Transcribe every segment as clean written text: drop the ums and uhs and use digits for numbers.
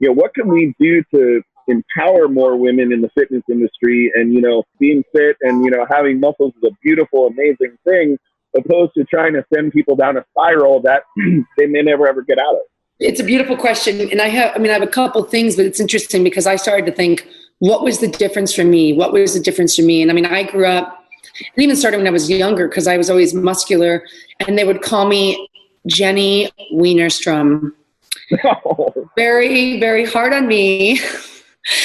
what can we do to empower more women in the fitness industry? And, being fit and, having muscles is a beautiful, amazing thing, opposed to trying to send people down a spiral that they may never ever get out of. It's a beautiful question. And I have a couple things, but it's interesting because I started to think, what was the difference for me? What was the difference for me? And I grew up, and even started when I was younger, because I was always muscular, and they would call me Jenny Widerstrom. Oh. Very, very hard on me.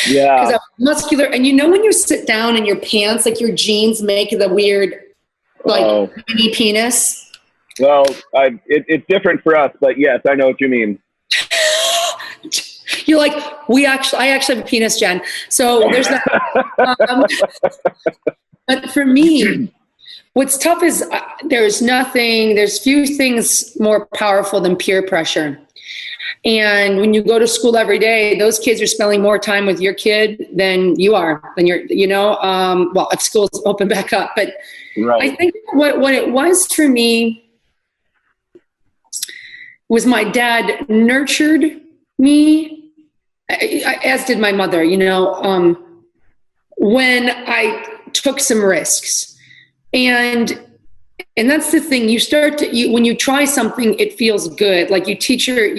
Yeah. Because I'm muscular. And when you sit down in your pants, like your jeans make the weird, mini penis. Well, it's different for us, but yes, I know what you mean. You're like, I actually have a penis, Jen. So there's that. But for me, what's tough is there's few things more powerful than peer pressure. And when you go to school every day, those kids are spending more time with your kid than you are, well, if school's open back up. But right. I think what it was for me was my dad nurtured me, as did my mother, when I took some risks. And that's the thing. When you try something, it feels good. Like you teach your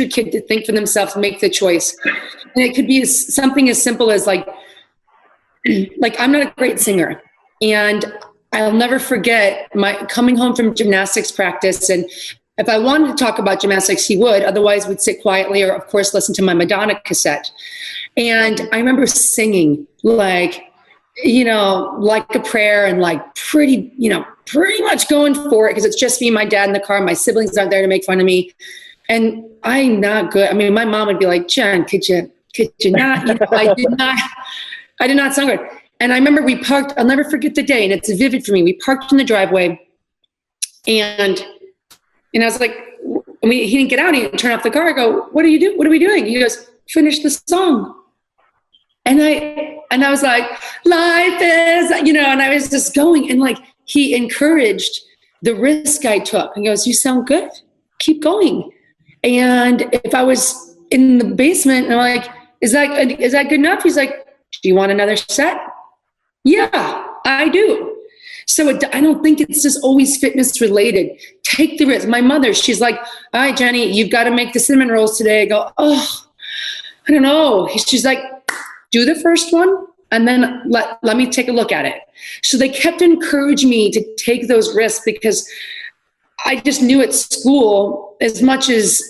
kid to think for themselves, make the choice. And it could be something as simple as like I'm not a great singer, and I'll never forget my coming home from gymnastics practice. And if I wanted to talk about gymnastics, he would. Otherwise, we'd sit quietly or, of course, listen to my Madonna cassette. And I remember singing like a prayer, and pretty much going for it, because it's just me and my dad in the car. My siblings aren't there to make fun of me. And I'm not good. My mom would be like, Jen, could you not? I did not sound good. And I remember we parked, I'll never forget the day, and it's vivid for me. We parked in the driveway, and I was like, he didn't get out. He didn't turn off the car. I go, what are we doing? He goes, finish the song. And I was like, life is, and I was just going, and he encouraged the risk I took. He goes, you sound good. Keep going. And if I was in the basement, and I'm like, is that good enough? He's like, do you want another set? Yeah, I do. So I don't think it's just always fitness related. Take the risk. My mother, she's like, all right, Jenny, you've got to make the cinnamon rolls today. I go, oh, I don't know. She's like, do the first one, and then let me take a look at it. So they kept encouraging me to take those risks, because I just knew at school, as much as,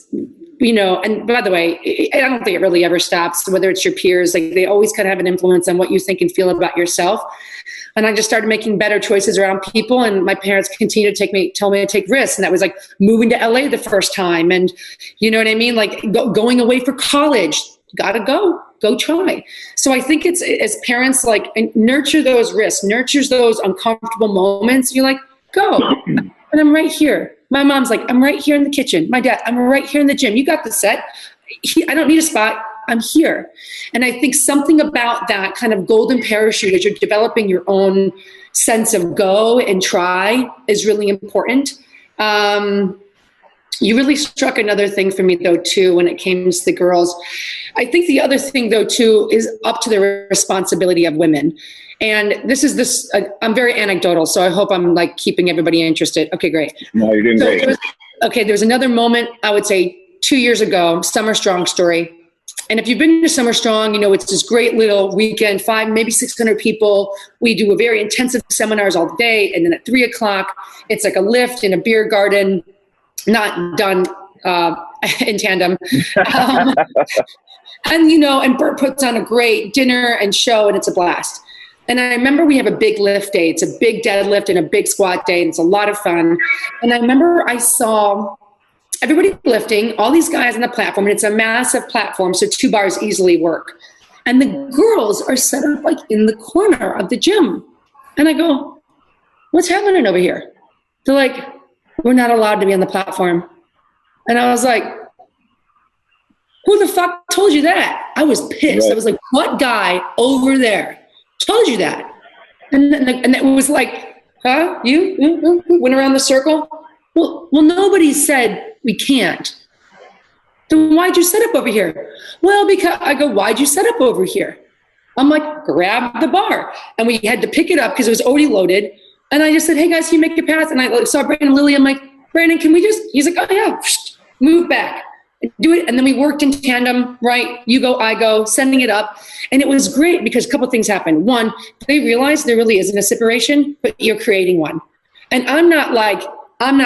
and by the way, I don't think it really ever stops, whether it's your peers, they always kind of have an influence on what you think and feel about yourself. And I just started making better choices around people, and my parents continued to tell me to take risks. And that was like moving to LA the first time. And you know what I mean? Going away for college, gotta go try. So I think it's, as parents, nurture those risks, nurtures those uncomfortable moments. You're like, go. And I'm right here. My mom's like, I'm right here in the kitchen. My dad, I'm right here in the gym. You got the set. I don't need a spot. I'm here. And I think something about that kind of golden parachute as you're developing your own sense of go and try is really important. You really struck another thing for me, though, too, when it came to the girls. I think the other thing, though, too, is up to the responsibility of women. And I'm very anecdotal, so I hope I'm keeping everybody interested. Okay, great. No, you're doing great. There was another moment, I would say 2 years ago, Summer Strong story. And if you've been to Summer Strong, it's this great little weekend, 500, maybe 600 people. We do a very intensive seminars all day. And then at 3:00, it's like a lift in a beer garden, not done in tandem. And Bert puts on a great dinner and show, and it's a blast. And I remember we have a big lift day. It's a big deadlift and a big squat day, and it's a lot of fun. And I remember I saw everybody lifting, all these guys on the platform, and it's a massive platform, so 2 bars easily work. And the girls are set up in the corner of the gym. And I go, what's happening over here? They're like, we're not allowed to be on the platform. And I was like, who the fuck told you that? I was pissed. Right. I was like, what guy over there told you that? And it was like, huh? You went around the circle? Well, nobody said we can't. Then why'd you set up over here? Well, because I go, why'd you set up over here? I'm like, grab the bar. And we had to pick it up because it was already loaded. And I just said, hey guys, can you make it pass? And I saw Brandon and Lily. I'm like, Brandon, can we just, he's like, oh yeah, move back, do it. And then we worked in tandem, right? You go, I go, sending it up. And it was great because a couple of things happened. One, they realized there really isn't a separation, but you're creating one. And I'm not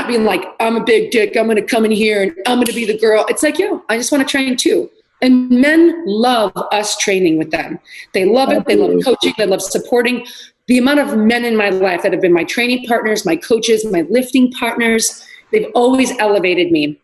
being like, I'm a big dick, I'm going to come in here and I'm going to be the girl. It's like, yo, I just want to train too. And men love us training with them. They love it. They love coaching. They love supporting. The amount of men in my life that have been my training partners, my coaches, my lifting partners, they've always elevated me.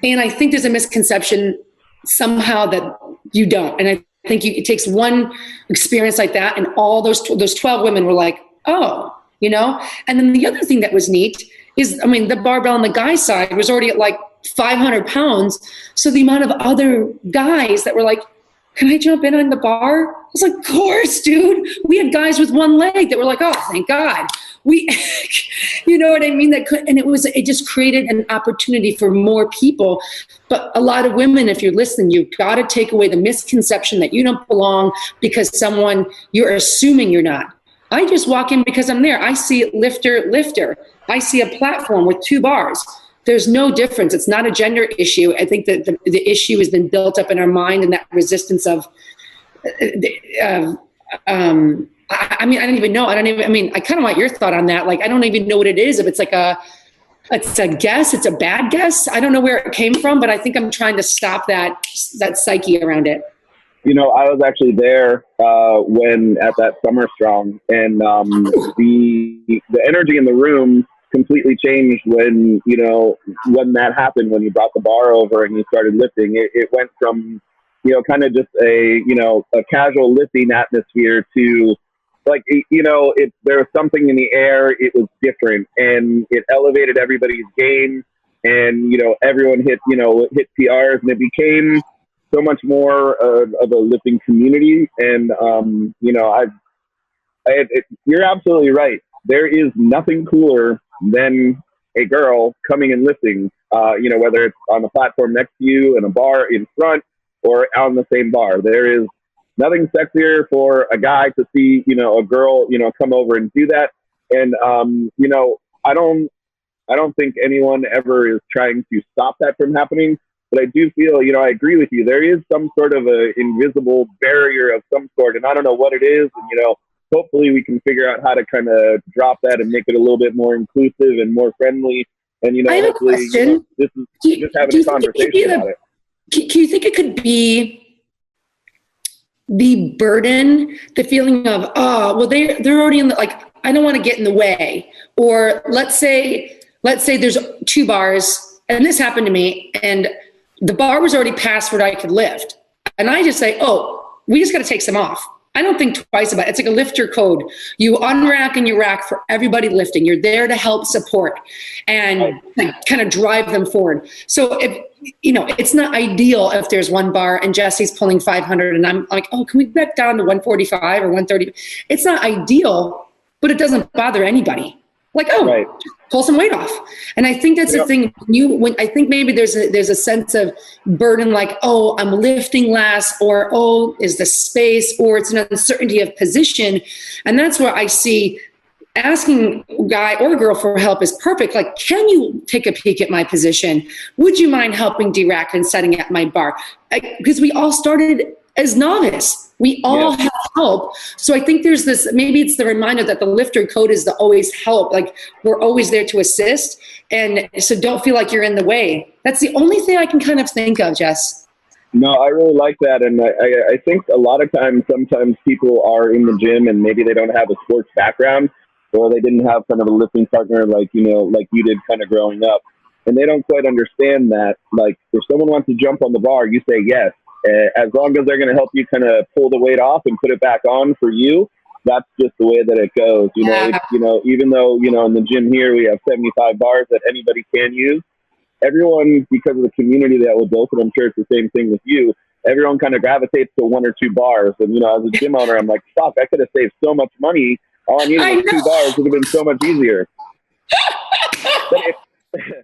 And I think there's a misconception somehow that you don't. And I think it takes one experience like that, and all those 12 women were like, oh, you know? And then the other thing that was neat is, I mean, the barbell on the guy side was already at like 500 pounds. So the amount of other guys that were like, can I jump in on the bar? I was like, of course, dude. We had guys with one leg that were like, oh, thank God. You know what I mean? It just created an opportunity for more people. But a lot of women, if you're listening, you've got to take away the misconception that you don't belong because you're assuming you're not. I just walk in because I'm there. I see lifter. I see a platform with 2 bars. There's no difference. It's not a gender issue. I think that the issue has been built up in our mind, and that resistance of, I don't even know. I kind of want your thought on that. Like, I don't even know what it is. If it's like it's a guess, it's a bad guess. I don't know where it came from, but I think I'm trying to stop that psyche around it. You know, I was actually there when at that Summer Strong, and the energy in the room completely changed when that happened, when you brought the bar over and you started lifting. It went from, kind of just a casual lifting atmosphere to like, there was something in the air. It was different, and it elevated everybody's game, and, everyone hit PRs, and it became so much more of a lifting community. And, you're absolutely right. There is nothing cooler than a girl coming and lifting, whether it's on the platform next to you in a bar in front or on the same bar. There is nothing sexier for a guy to see, a girl, come over and do that. And, I don't think anyone ever is trying to stop that from happening. But I do feel, I agree with you. There is some sort of a invisible barrier of some sort, and I don't know what it is. And, hopefully we can figure out how to kind of drop that and make it a little bit more inclusive and more friendly. And, I have hopefully, a question. This is just having a conversation about it. Do you think it could be the burden, the feeling of, oh, well, they're already in the, like, I don't want to get in the way. Or let's say there's 2 bars, and this happened to me, and the bar was already past where I could lift. And I just say, oh, we just got to take some off. I don't think twice about it. It's like a lifter code. You unrack and you rack for everybody lifting. You're there to help support and kind of drive them forward. So if, it's not ideal if there's 1 bar and Jesse's pulling 500 and I'm like, oh, can we get down to 145 or 130? It's not ideal, but it doesn't bother anybody. Like, oh, right. Pull some weight off. And I think that's the thing. I think maybe there's a sense of burden, like, oh, I'm lifting less, or, oh, is the space, or it's an uncertainty of position. And that's where I see asking a guy or a girl for help is perfect. Like, can you take a peek at my position? Would you mind helping de-rack and setting at my bar? Because we all started as novice. We all have help. So I think there's this, maybe it's the reminder that the lifter code is to always help. Like, we're always there to assist. And so don't feel like you're in the way. That's the only thing I can kind of think of, Jess. No, I really like that. And I think a lot of times, sometimes people are in the gym and maybe they don't have a sports background, or they didn't have kind of a lifting partner like you did kind of growing up. And they don't quite understand that, like, if someone wants to jump on the bar, you say yes. As long as they're going to help you kind of pull the weight off and put it back on for you, that's just the way that it goes. Even though, in the gym here, we have 75 bars that anybody can use. Everyone, because of the community that was built, and I'm sure it's the same thing with you, everyone kind of gravitates to 1 or 2 bars. And, as a gym owner, I'm like, fuck, I could have saved so much money. All I needed was 2 bars. It would have been so much easier.